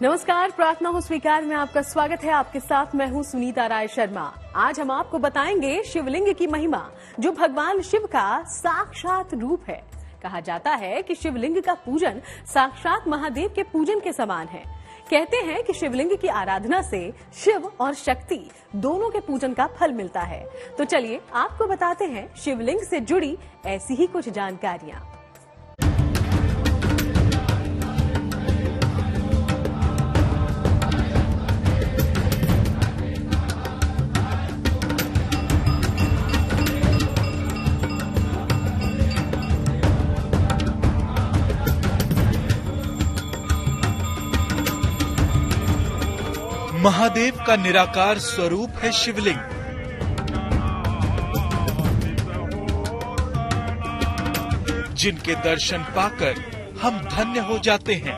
नमस्कार, प्रार्थना हो स्वीकार में आपका स्वागत है। आपके साथ मैं हूं सुनीता राय शर्मा। आज हम आपको बताएंगे शिवलिंग की महिमा, जो भगवान शिव का साक्षात रूप है। कहा जाता है कि शिवलिंग का पूजन साक्षात महादेव के पूजन के समान है। कहते हैं कि शिवलिंग की आराधना से शिव और शक्ति दोनों के पूजन का फल मिलता है। तो चलिए आपको बताते हैं शिवलिंग से जुड़ी ऐसी ही कुछ जानकारियां। महादेव का निराकार स्वरूप है शिवलिंग। जिनके दर्शन पाकर हम धन्य हो जाते हैं।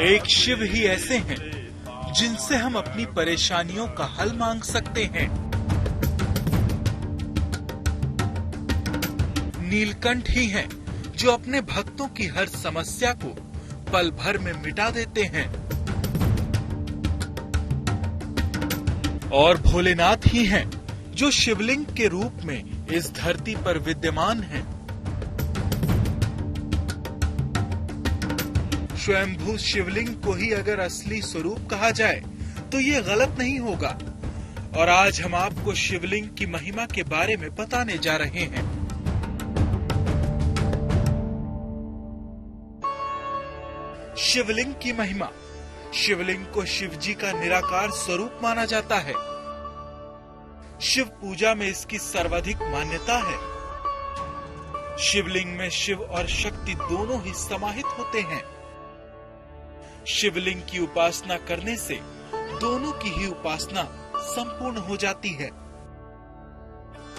एक शिव ही ऐसे हैं जिनसे हम अपनी परेशानियों का हल मांग सकते हैं। नीलकंठ ही हैं जो अपने भक्तों की हर समस्या को पल भर में मिटा देते हैं। और भोलेनाथ ही हैं जो शिवलिंग के रूप में इस धरती पर विद्यमान हैं। स्वयंभू शिवलिंग को ही अगर असली स्वरूप कहा जाए तो ये गलत नहीं होगा। और आज हम आपको शिवलिंग की महिमा के बारे में बताने जा रहे हैं। शिवलिंग की महिमा। शिवलिंग को शिवजी का निराकार स्वरूप माना जाता है। शिव पूजा में इसकी सर्वाधिक मान्यता है। शिवलिंग में शिव और शक्ति दोनों ही समाहित होते हैं। शिवलिंग की उपासना करने से दोनों की ही उपासना संपूर्ण हो जाती है।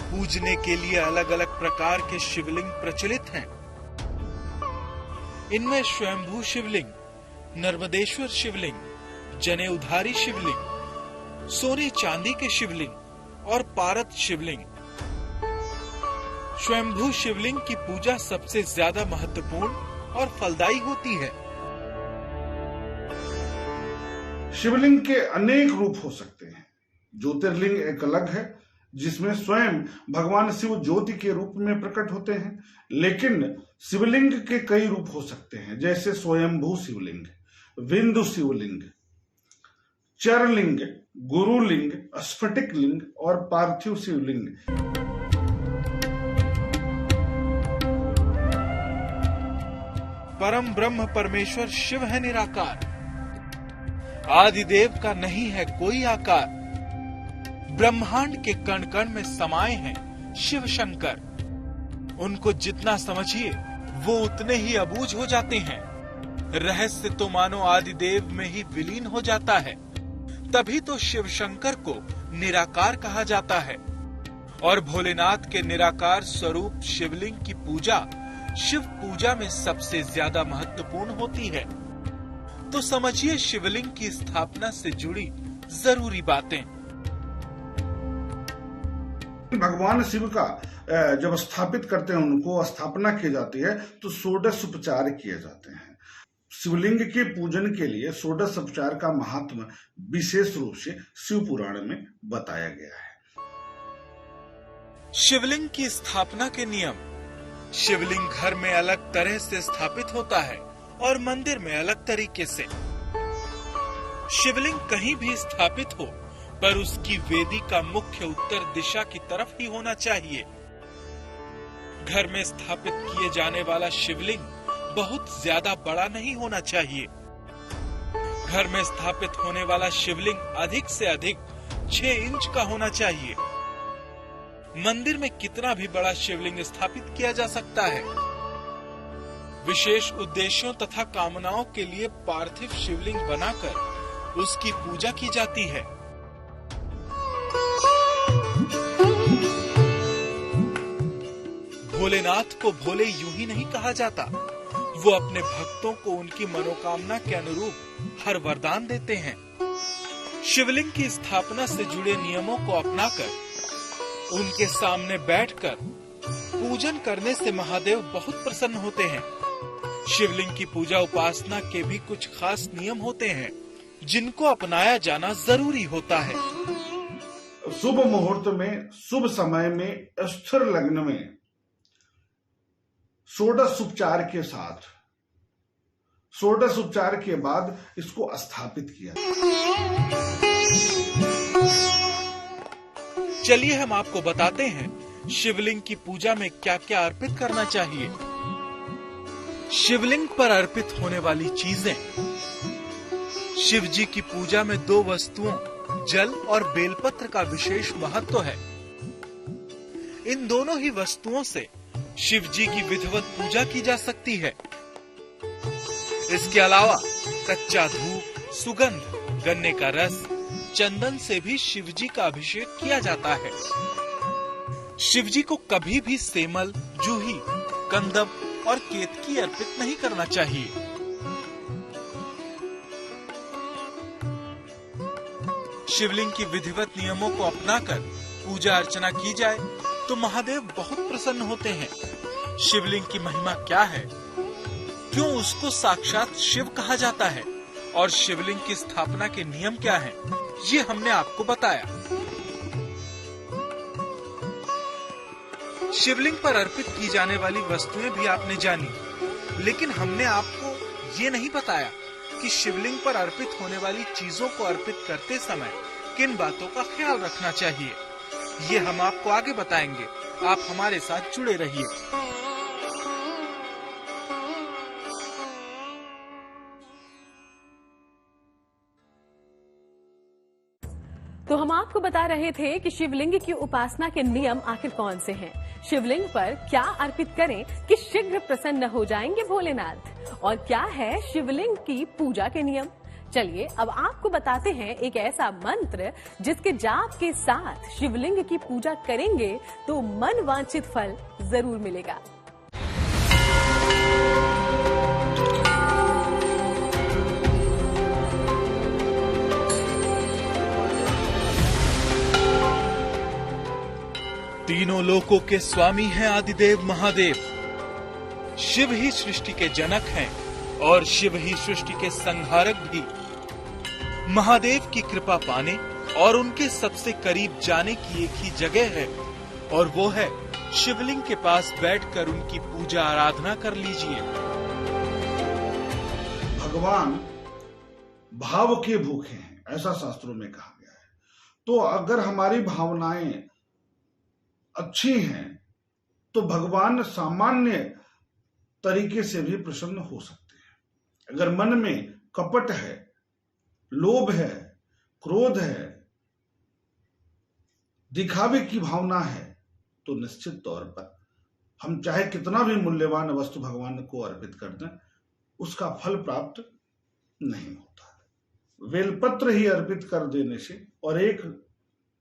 पूजने के लिए अलग अलग प्रकार के शिवलिंग प्रचलित हैं। इनमें स्वयंभू शिवलिंग, नर्मदेश्वर शिवलिंग, जनेउधारी शिवलिंग, सोने चांदी के शिवलिंग और पारत शिवलिंग। स्वयंभू शिवलिंग की पूजा सबसे ज्यादा महत्वपूर्ण और फलदायी होती है। शिवलिंग के अनेक रूप हो सकते हैं। ज्योतिर्लिंग एक अलग है, जिसमें स्वयं भगवान शिव ज्योति के रूप में प्रकट होते हैं। लेकिन शिवलिंग के कई रूप हो सकते हैं, जैसे स्वयंभू शिवलिंग, विंदु शिवलिंग, चरलिंग, गुरुलिंग, स्फटिक लिंग और पार्थिव शिवलिंग। परम ब्रह्म परमेश्वर शिव है निराकार। आदिदेव का नहीं है कोई आकार। ब्रह्मांड के कण कण में समाये हैं शिव शंकर। उनको जितना समझिए वो उतने ही अबूझ हो जाते हैं। रहस्य तो मानो आदिदेव में ही विलीन हो जाता है। तभी तो शिव शंकर को निराकार कहा जाता है। और भोलेनाथ के निराकार स्वरूप शिवलिंग की पूजा शिव पूजा में सबसे ज्यादा महत्वपूर्ण होती है। तो समझिए शिवलिंग की स्थापना से जुड़ी जरूरी बातें। भगवान शिव का जब स्थापित करते हैं, उनको स्थापना की जाती है तो षोडश उपचार किए जाते हैं। शिवलिंग के पूजन के लिए षोडश उपचार का महात्म विशेष रूप से शिव पुराण में बताया गया है। शिवलिंग की स्थापना के नियम। शिवलिंग घर में अलग तरह से स्थापित होता है और मंदिर में अलग तरीके से। शिवलिंग कहीं भी स्थापित हो, पर उसकी वेदी का मुख्य उत्तर दिशा की तरफ ही होना चाहिए। घर में स्थापित किए जाने वाला शिवलिंग बहुत ज्यादा बड़ा नहीं होना चाहिए। घर में स्थापित होने वाला शिवलिंग अधिक से अधिक 6 इंच का होना चाहिए। मंदिर में कितना भी बड़ा शिवलिंग स्थापित किया जा सकता है। विशेष उद्देश्यों तथा कामनाओं के लिए पार्थिव शिवलिंग बनाकर उसकी पूजा की जाती है। भोलेनाथ को भोले यूं ही नहीं कहा जाता। वो अपने भक्तों को उनकी मनोकामना के अनुरूप हर वरदान देते हैं। शिवलिंग की स्थापना से जुड़े नियमों को अपनाकर, उनके सामने बैठकर पूजन करने से महादेव बहुत प्रसन्न होते हैं। शिवलिंग की पूजा उपासना के भी कुछ खास नियम होते हैं जिनको अपनाया जाना जरूरी होता है। शुभ मुहूर्त में, शुभ समय में, स्थिर लग्न में षोडश उपचार के साथ, षोडश उपचार के बाद इसको स्थापित किया। चलिए हम आपको बताते हैं शिवलिंग की पूजा में क्या क्या अर्पित करना चाहिए। शिवलिंग पर अर्पित होने वाली चीजें। शिव जी की पूजा में 2 वस्तुओं जल और बेलपत्र का विशेष महत्व है। इन दोनों ही वस्तुओं से शिव जी की विधिवत पूजा की जा सकती है। इसके अलावा कच्चा धूप, सुगंध, गन्ने का रस, चंदन से भी शिव जी का अभिषेक किया जाता है। शिव जी को कभी भी सेमल, जूही, कंदम और केतकी अर्पित नहीं करना चाहिए। शिवलिंग की विधिवत नियमों को अपनाकर पूजा अर्चना की जाए तो महादेव बहुत प्रसन्न होते हैं। शिवलिंग की महिमा क्या है, क्यों उसको साक्षात शिव कहा जाता है और शिवलिंग की स्थापना के नियम क्या हैं, ये हमने आपको बताया। शिवलिंग पर अर्पित की जाने वाली वस्तुएं भी आपने जानी, लेकिन हमने आपको ये नहीं बताया कि शिवलिंग पर अर्पित होने वाली चीजों को अर्पित करते समय किन बातों का ख्याल रखना चाहिए। ये हम आपको आगे बताएंगे। आप हमारे साथ जुड़े रहिए। तो हम आपको बता रहे थे कि शिवलिंग की उपासना के नियम आखिर कौन से हैं। शिवलिंग पर क्या अर्पित करें कि शीघ्र प्रसन्न हो जाएंगे भोलेनाथ, और क्या है शिवलिंग की पूजा के नियम। चलिए अब आपको बताते हैं एक ऐसा मंत्र जिसके जाप के साथ शिवलिंग की पूजा करेंगे तो मन वांछित फल जरूर मिलेगा। तीनों लोकों के स्वामी हैं आदिदेव महादेव। शिव ही सृष्टि के जनक हैं और शिव ही सृष्टि के संहारक भी। महादेव की कृपा पाने और उनके सबसे करीब जाने की एक ही जगह है, और वो है शिवलिंग के पास बैठकर उनकी पूजा आराधना कर लीजिए। भगवान भाव के भूखे हैं, ऐसा शास्त्रों में कहा गया है। तो अगर हमारी भावनाएं अच्छी हैं तो भगवान सामान्य तरीके से भी प्रसन्न हो सकते हैं। अगर मन में कपट है, लोभ है, क्रोध है, दिखावे की भावना है, तो निश्चित तौर पर हम चाहे कितना भी मूल्यवान वस्तु भगवान को अर्पित कर दें, उसका फल प्राप्त नहीं होता। बेलपत्र ही अर्पित कर देने से और 1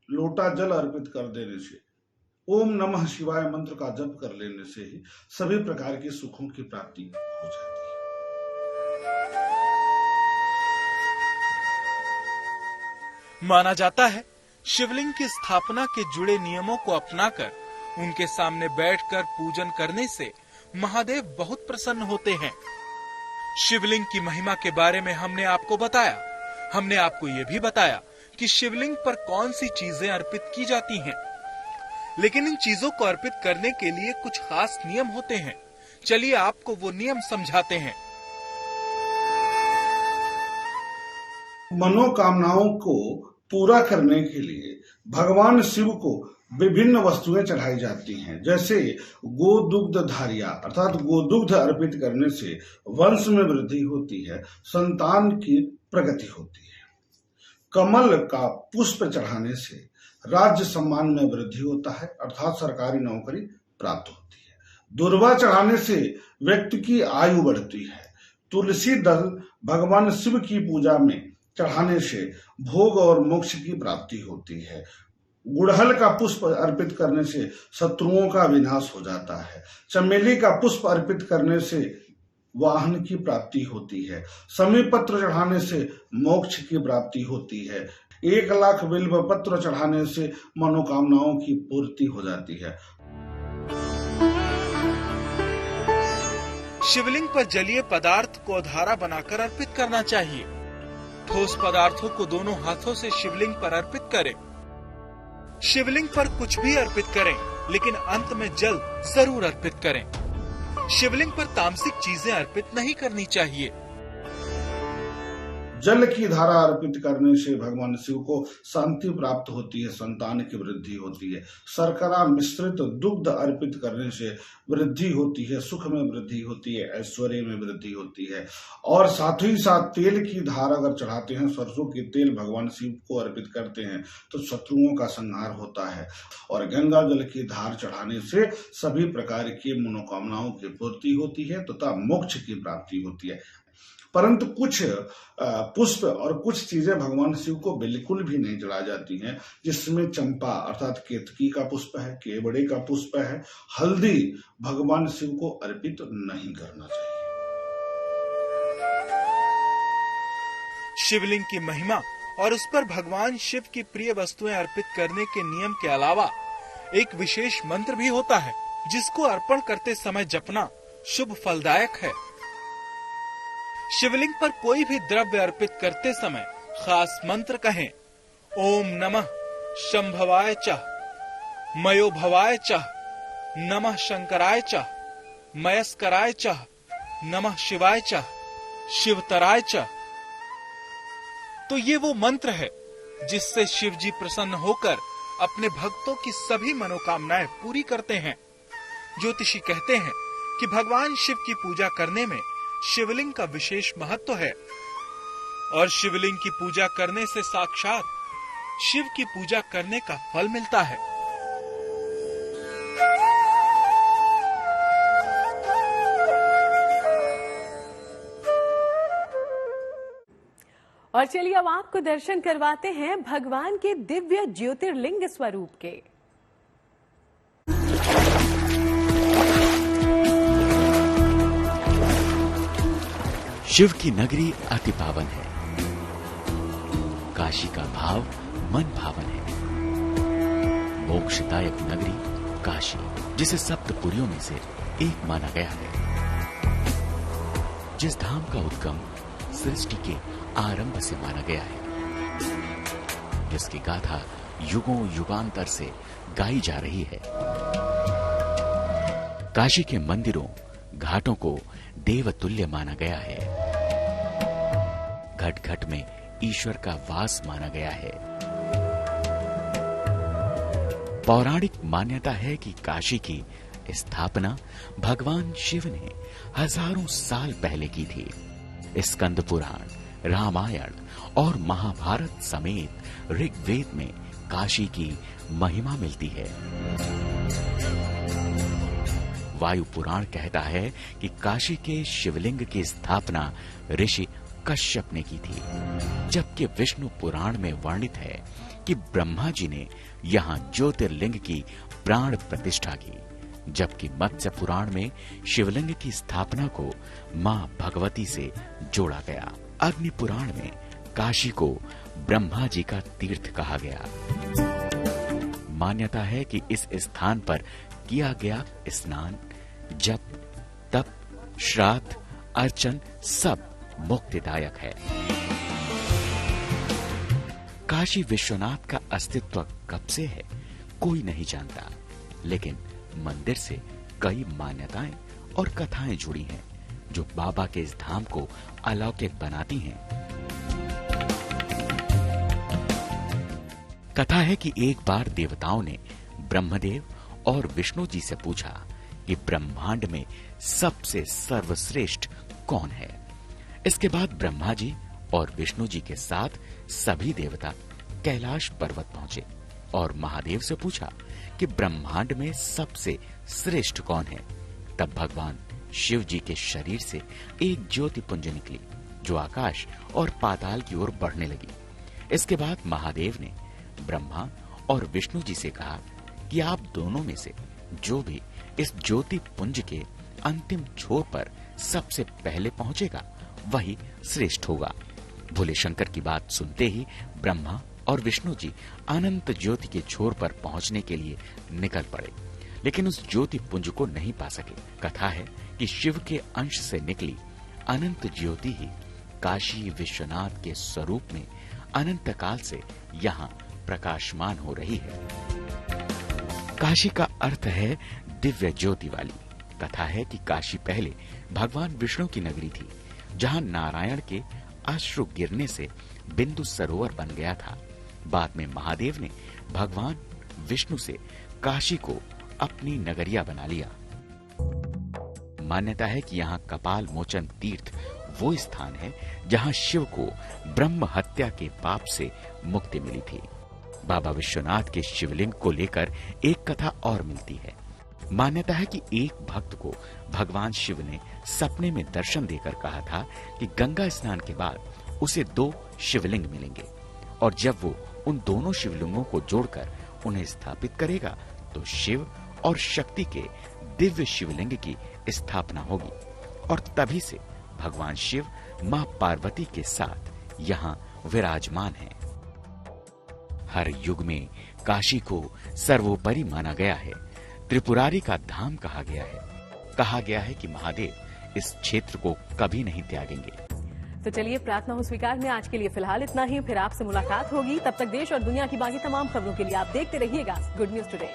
लोटा जल अर्पित कर देने से, ओम नमः शिवाय मंत्र का जप कर लेने से ही सभी प्रकार के सुखों की प्राप्ति हो जाती है। माना जाता है शिवलिंग की स्थापना के जुड़े नियमों को अपनाकर उनके सामने बैठकर पूजन करने से महादेव बहुत प्रसन्न होते हैं। शिवलिंग की महिमा के बारे में हमने आपको बताया। हमने आपको ये भी बताया कि शिवलिंग पर कौन सी चीजें अर्पित की जाती हैं। लेकिन इन चीजों को अर्पित करने के लिए कुछ खास नियम होते हैं। चलिए आपको वो नियम समझाते हैं। मनोकामनाओं को पूरा करने के लिए भगवान शिव को विभिन्न वस्तुएं चढ़ाई जाती हैं। जैसे गोदुग्ध धारिया अर्थात गोदुग्ध अर्पित करने से वंश में वृद्धि होती है, संतान की प्रगति होती है। कमल का पुष्प चढ़ाने से राज्य सम्मान में वृद्धि होता है अर्थात सरकारी नौकरी प्राप्त होती है। दुर्वा चढ़ाने से व्यक्ति की आयु बढ़ती है। तुलसी दल भगवान शिव की पूजा में चढ़ाने से भोग और मोक्ष की प्राप्ति होती है। गुड़हल का पुष्प अर्पित करने से शत्रुओं का विनाश हो जाता है। चमेली का पुष्प अर्पित करने से वाहन की प्राप्ति होती है। समीपत्र चढ़ाने से मोक्ष की प्राप्ति होती है। 1 लाख बिल्व पत्र चढ़ाने से मनोकामनाओं की पूर्ति हो जाती है। शिवलिंग पर जलीय पदार्थ को धारा बनाकर अर्पित करना चाहिए। ठोस पदार्थों को दोनों हाथों से शिवलिंग पर अर्पित करें। शिवलिंग पर कुछ भी अर्पित करें, लेकिन अंत में जल जरूर अर्पित करें। शिवलिंग पर तामसिक चीजें अर्पित नहीं करनी चाहिए। जल की धारा अर्पित करने से भगवान शिव को शांति प्राप्त होती है, संतान की वृद्धि होती है। शर्करा मिश्रित दुग्ध अर्पित करने से वृद्धि होती है, सुख में वृद्धि होती है, ऐश्वर्य में वृद्धि होती है। और साथ ही साथ तेल की धार अगर चढ़ाते हैं, सरसों के तेल भगवान शिव को अर्पित करते हैं तो शत्रुओं का संहार होता है। और गंगा जल की धार चढ़ाने से सभी प्रकार की मनोकामनाओं की पूर्ति होती है तथा मोक्ष की प्राप्ति होती है। परंतु कुछ पुष्प और कुछ चीजें भगवान शिव को बिल्कुल भी नहीं चढ़ा जाती हैं, जिसमें चंपा अर्थात केतकी का पुष्प है, केवड़े का पुष्प है, हल्दी भगवान शिव को अर्पित नहीं करना चाहिए। शिवलिंग की महिमा और उस पर भगवान शिव की प्रिय वस्तुएं अर्पित करने के नियम के अलावा एक विशेष मंत्र भी होता है, जिसको अर्पण करते समय जपना शुभ फलदायक है। शिवलिंग पर कोई भी द्रव्य अर्पित करते समय खास मंत्र कहें। ओम नमः शंभवाय च, मयोभवाय च, नमः शंकराय च, मयस्कराय च, नमः शिवाय च, शिवतराय च। तो ये वो मंत्र है जिससे शिव जी प्रसन्न होकर अपने भक्तों की सभी मनोकामनाएं पूरी करते हैं। ज्योतिषी कहते हैं कि भगवान शिव की पूजा करने में शिवलिंग का विशेष महत्व है और शिवलिंग की पूजा करने से साक्षात शिव की पूजा करने का फल मिलता है। और चलिए अब आपको दर्शन करवाते हैं भगवान के दिव्य ज्योतिर्लिंग स्वरूप के। शिव की नगरी अति पावन है। काशी का भाव मन भावन है। मोक्षदायक नगरी काशी, जिसे सप्तपुरियों में से एक माना गया है, जिस धाम का उद्गम सृष्टि के आरंभ से माना गया है, जिसकी गाथा युगों युगांतर से गाई जा रही है। काशी के मंदिरों घाटों को देवतुल्य माना गया है। घट घट में ईश्वर का वास माना गया है। पौराणिक मान्यता है कि काशी की स्थापना भगवान शिव ने हजारों साल पहले की थी। स्कंद पुराण, रामायण और महाभारत समेत ऋग्वेद में काशी की महिमा मिलती है। वायु पुराण कहता है कि काशी के शिवलिंग की स्थापना ऋषि कश्यप ने की थी, जबकि विष्णु पुराण में वर्णित है कि ब्रह्मा जी ने यहाँ ज्योतिर्लिंग की प्राण प्रतिष्ठा की, जबकि मत्स्य पुराण में शिवलिंग की स्थापना को मां भगवती से जोड़ा गया। अग्नि पुराण में काशी को ब्रह्मा जी का तीर्थ कहा गया। मान्यता है कि इस स्थान पर किया गया स्नान, जप, तप, श्राद्ध, अर्चन सब मुक्तिदायक है। काशी विश्वनाथ का अस्तित्व कब से है कोई नहीं जानता, लेकिन मंदिर से कई मान्यताएं और कथाएं जुड़ी हैं जो बाबा के इस धाम को अलौकिक बनाती हैं। कथा है कि एक बार देवताओं ने ब्रह्मदेव और विष्णु जी से पूछा कि ब्रह्मांड में सबसे सर्वश्रेष्ठ कौन है। इसके बाद ब्रह्मा जी और विष्णु जी के साथ सभी देवता कैलाश पर्वत पहुंचे और महादेव से पूछा कि ब्रह्मांड में सबसे श्रेष्ठ कौन है। तब भगवान शिव जी के शरीर से एक ज्योति पुंज निकली जो आकाश और पाताल की ओर बढ़ने लगी। इसके बाद महादेव ने ब्रह्मा और विष्णु जी से कहा कि आप दोनों में से जो भी इस ज्योति पुंज के अंतिम छोर पर सबसे पहले पहुंचेगा वही श्रेष्ठ होगा। भोले शंकर की बात सुनते ही ब्रह्मा और विष्णु जी अनंत ज्योति के छोर पर पहुंचने के लिए निकल पड़े। लेकिन उस ज्योति पुंज को नहीं पा सके। कथा है कि शिव के अंश से निकली अनंत ज्योति ही काशी विश्वनाथ के स्वरूप में अनंत काल से यहाँ प्रकाशमान हो रही है। काशी का अर्थ है दिव्य ज्योति वाली। कथा है कि काशी पहले भगवान विष्णु की नगरी थी, जहाँ नारायण के अश्रु गिरने से बिंदु सरोवर बन गया था। बाद में महादेव ने भगवान विष्णु से काशी को अपनी नगरिया बना लिया। मान्यता है कि यहाँ कपाल मोचन तीर्थ वो स्थान है जहाँ शिव को ब्रह्म हत्या के पाप से मुक्ति मिली थी। बाबा विश्वनाथ के शिवलिंग को लेकर एक कथा और मिलती है। मान्यता है कि एक भक्त को भगवान शिव ने सपने में दर्शन देकर कहा था कि गंगा स्नान के बाद उसे 2 शिवलिंग मिलेंगे और जब वो उन दोनों शिवलिंगों को जोड़कर उन्हें स्थापित करेगा तो शिव और शक्ति के दिव्य शिवलिंग की स्थापना होगी और तभी से भगवान शिव मां पार्वती के साथ यहाँ विराजमान हैं। हर युग में काशी को सर्वोपरि माना गया है, त्रिपुरारी का धाम कहा गया है। कहा गया है कि महादेव इस क्षेत्र को कभी नहीं त्यागेंगे। तो चलिए, प्रार्थना हो स्वीकार में आज के लिए फिलहाल इतना ही। फिर आपसे मुलाकात होगी। तब तक देश और दुनिया की बाकी तमाम खबरों के लिए आप देखते रहिएगा गुड न्यूज टुडे।